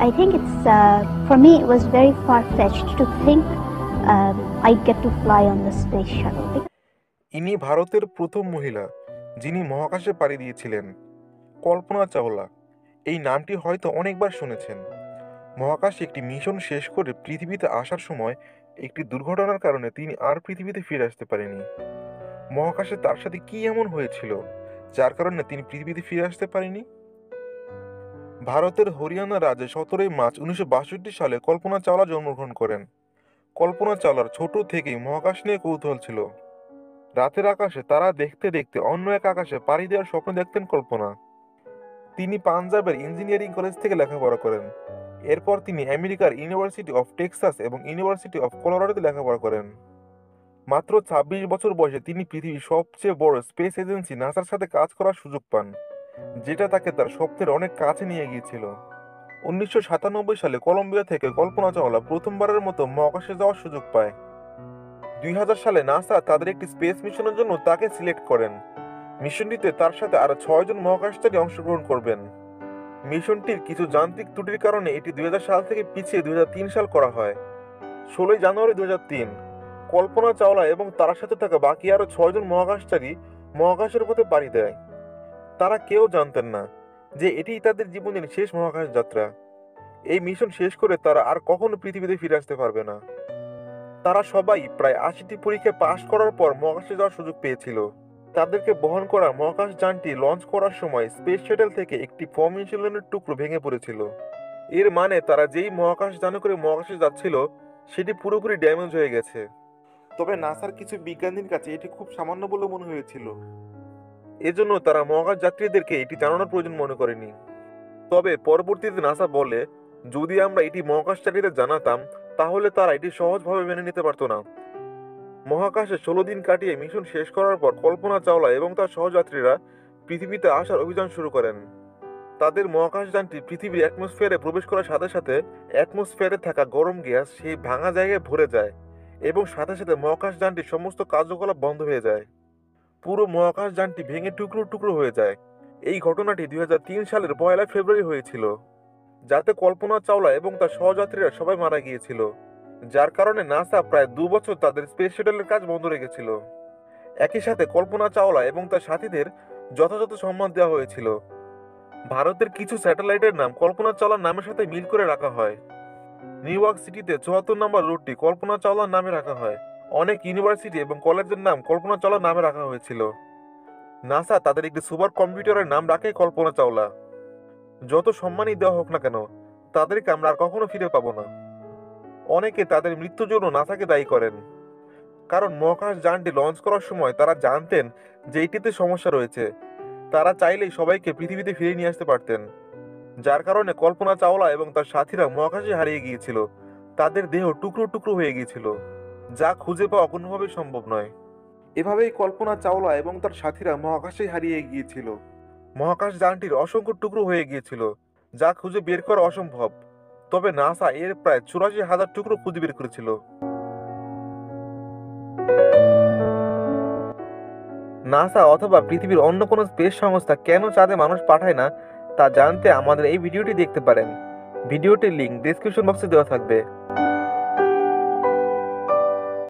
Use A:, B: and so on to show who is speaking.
A: I think it's for me it was very far-fetched to think I'd get to fly on the space shuttle.
B: ইনি ভারতের প্রথম মহিলা যিনি মহাকাশে পাড়ি দিয়েছিলেন, কল্পনা চাওলা। এই নামটি হয়তো অনেকবার শুনেছেন। মহাকাশে একটি মিশন শেষ করে পৃথিবীতে আসার সময় একটি দুর্ঘটনার কারণে তিনি আর পৃথিবীতে ফিরে আসতে পারেনি। মহাকাশে তার সাথে কি এমন হয়েছিল যার কারণে তিনি পৃথিবীতে ফিরে আসতে পারেনি? ভারতের হরিয়ানা রাজ্যে 17 মার্চ 1962 সালে কল্পনা চাওলা জন্মগ্রহণ করেন। কল্পনা চাওলার ছোট থেকেই মহাকাশ নিয়ে কৌতূহল ছিল। রাতের আকাশে তারা দেখতে দেখতে অন্য এক আকাশে পাড়ি দেওয়ার স্বপ্ন দেখতেন কল্পনা। তিনি পাঞ্জাবের ইঞ্জিনিয়ারিং কলেজ থেকে লেখাপড়া করেন। এরপর তিনি আমেরিকার ইউনিভার্সিটি অফ টেক্সাস এবং ইউনিভার্সিটি অফ কলোরাডোতে লেখাপড়া করেন। মাত্র 26 বছর বয়সে তিনি পৃথিবীর সবচেয়ে বড় স্পেস এজেন্সি নাসার সাথে কাজ করার সুযোগ পান, যেটা তাকে তার স্বপ্নের অনেক কাছে নিয়ে গিয়েছিল। 1997 সালে কলম্বিয়া থেকে কল্পনা চাওলা প্রথমবারের মতো মহাকাশে যাওয়ার সুযোগ পায়। 2000 সালে নাসা তাদের একটি স্পেস মিশনের জন্য তাকে সিলেক্ট করেন। মিশনটিতে তার সাথে আরো 6 জন মহাকাশচারী অংশগ্রহণ করবেন। মিশনটির কিছু যান্ত্রিক ত্রুটির কারণে এটি 2000 সাল থেকে পিছিয়ে 2003 সাল করা হয়। 16 জানুয়ারি 2003 কল্পনা চাওলা এবং তার সাথে থাকা বাকি আরো 6 জন মহাকাশচারী মহাকাশের পথে পাড়ি দেয়। তারা কেউ জানতেন না যে এটি তাদের জীবনের শেষ মহাকাশ যাত্রা। এই মিশন শেষ করে তারা আর কখনো পৃথিবীতে ফিরে আসতে পারবে না। তারা সবাই প্রায় 80টি পরীক্ষা পাশ করার পর মহাকাশে যাওয়ার সুযোগ পেয়েছিল। তাদেরকে বহন করা মহাকাশ যানটি লঞ্চ করার সময় স্পেস শাটল থেকে একটি ফোম ইনসুলেশনের টুকরো ভেঙে পড়েছিল। এর মানে তারা যেই মহাকাশ যানে করে মহাকাশে যাচ্ছিল সেটি পুরোপুরি ড্যামেজ হয়ে গেছে। তবে নাসার কিছু বিজ্ঞানীর কাছে এটি খুব সামান্য বলে মনে হয়েছিল। এজন্য তারা মহাকাশ যাত্রীদেরকে এটি জানানোর প্রয়োজন মনে করেনি। তবে পরবর্তীতে নাসা বলে, যদি আমরা এটি মহাকাশচারীদের জানাতাম তাহলে তারা এটি সহজভাবে মেনে নিতে পারত না। মহাকাশে 16 দিন কাটিয়ে মিশন শেষ করার পর কল্পনা চাওলা এবং তার সহযাত্রীরা পৃথিবীতে আসার অভিযান শুরু করেন। তাদের মহাকাশযানটি পৃথিবীর অ্যাটমসফিয়ারে প্রবেশ করার সাথে সাথে অ্যাটমসফিয়ারে থাকা গরম গ্যাস সেই ভাঙা জায়গায় ভরে যায় এবং সাথে সাথে মহাকাশযানটির সমস্ত কার্যকলাপ বন্ধ হয়ে যায়। পুরো মহাকাশযানটি ভেঙে টুকরো টুকরো হয়ে যায়। এই ঘটনাটি 2003 সালের 1 ফেব্রুয়ারি হয়েছিল, যাতে কল্পনা চাওলা এবং তার সহযাত্রীরা সবাই মারা গিয়েছিল, যার কারণে নাসা প্রায় 2 বছর তাদের স্পেস শাটলের কাজ বন্ধ রেখেছিল। একই সাথে কল্পনা চাওলা এবং তার সাথীদের যথাযথ সম্মান দেওয়া হয়েছিল। ভারতের কিছু স্যাটেলাইটের নাম কল্পনা চাওলার নামের সাথে মিল করে রাখা হয়। নিউ ইয়র্ক সিটিতে 74 নম্বর রুটটি কল্পনা চাওলার নামে রাখা হয়। অনেক ইউনিভার্সিটি এবং কলেজের নাম কল্পনা চাওলার নামে রাখা হয়েছিল। নাসা তাদের একটি সুপার কম্পিউটারের নাম রাখে কল্পনা চাওলা। যত সম্মানই দেওয়া হোক না কেন, তাদেরকে আমরা আর কখনো ফিরে পাবো না। অনেকে তাদের মৃত্যুর জন্য নাসাকে দায়ী করেন, কারণ মহাকাশ যানটি লঞ্চ করার সময় তারা জানতেন যে এটিতে সমস্যা রয়েছে। তারা চাইলেই সবাইকে পৃথিবীতে ফিরিয়ে নিয়ে আসতে পারতেন, যার কারণে কল্পনা চাওলা এবং তার সাথীরা মহাকাশে হারিয়ে গিয়েছিল। তাদের দেহ টুকরো টুকরো হয়ে গিয়েছিল, যা খুঁজে পাওয়া কোনোভাবেই সম্ভব নয়। এভাবেই কল্পনা চাওলা এবং তার সাথীরা মহাকাশে হারিয়ে গিয়েছিল। মহাকাশ যানটির অসংখ্য টুকরো হয়ে গিয়েছিল, যা খুঁজে বের করা অসম্ভব। তবে নাসা এর প্রায় 84,000 টুকরো খুঁজে বের করেছিল। নাসা অথবা পৃথিবীর অন্য কোনো স্পেস সংস্থা কেন চাঁদে মানুষ পাঠায় না তা জানতে আমাদের এই ভিডিওটি দেখতে পারেন। ভিডিওটির লিঙ্ক ডেসক্রিপশন বক্সে দেওয়া থাকবে।